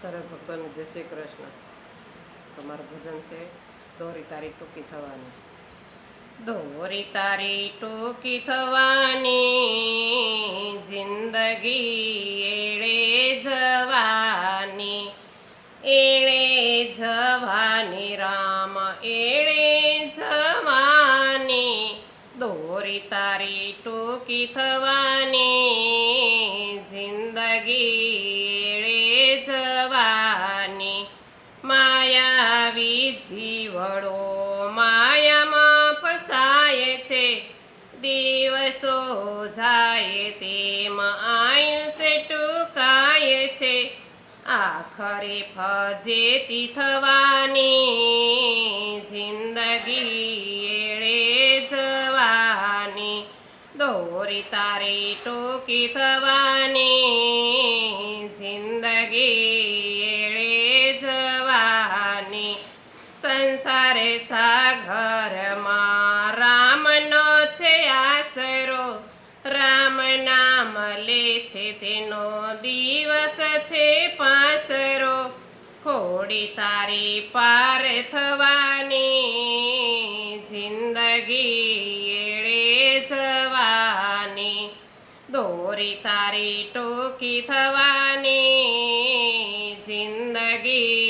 સરળ ભક્તોને જય શ્રી કૃષ્ણ. તમારું ભજન છે દોરી તારી ટૂંકી થવાની. દોરી તારી ટૂંકી થવાની, જિંદગી એળે જવાની, એળે જવાની રામ એળે જવાની. દોરી તારી ટૂંકી થવાની, જિંદગી માયાવી જીવડો માયામાં ફસાય છે, દિવસો જાય તેમ આયુષ્ય ટૂંકાય છે. આખરે ફજેતી થવાની, જિંદગી એળે જવાની. દોરી તારી ટૂંકી થવાની, જિંદગી સંસારે સાગરમાં રામનો છે આશરો, રામ નામ લે છે તેનો દિવસ છે પાસરો. હોડી તારી પાર થવાની, જિંદગી એળે જવાની. દોરી તારી ટૂંકી થવાની, જિંદગી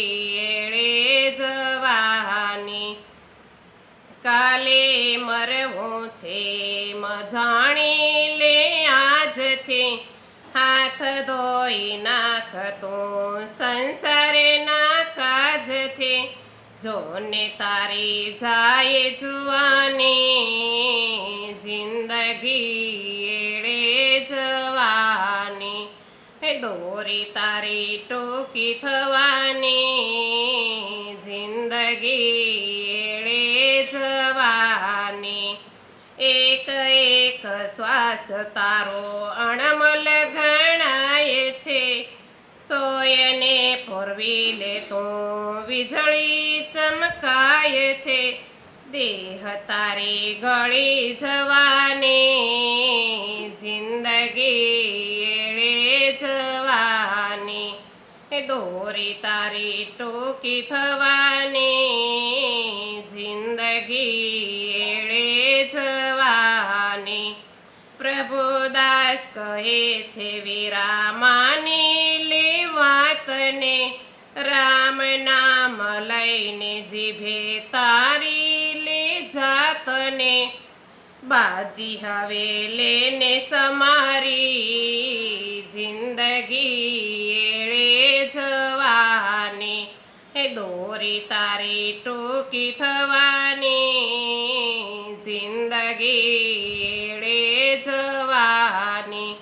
કાલે મરવું છે જાણી લે આજથી, હાથ ધોઈ નાખતું સંસારના કાજથી. જોને તારી જાય જુવાની, જિંદગી એળે જવાની. દોરી તારી ટૂંકી થવાની, જિંદગી જવાની. એક એક શ્વાસ તારો અણમોલ ગણાય છે, સોયને પોરવી લે તું વીજળી ચમકાય છે. દેહ તારી ગળી જવાની, જિંદગી એળે જવાની. દોરી તારી ટૂંકી થવાની, જિંદગી એળે જવાની. પ્રભુદાસ કહે છે વીરા માની લે વાતને, રામ નામ લઈને જીભે તારી લે જાતને. બાજી હવે લેને સમારી, જિંદગી એળે જવાની. દોરી તારી ટૂંકી થવાની, જિંદગી એળે જવાની.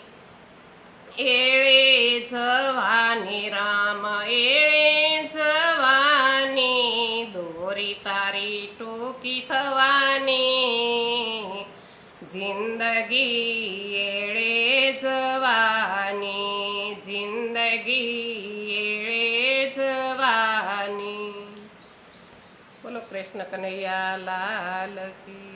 એળે જવાની રામ એળે જવાની. દોરી તારી ટૂંકી થવાની, જિંદગી એળે જવાની. જિંદગી એળે જવાની. બોલો કૃષ્ણ કનૈયા લાલ કી.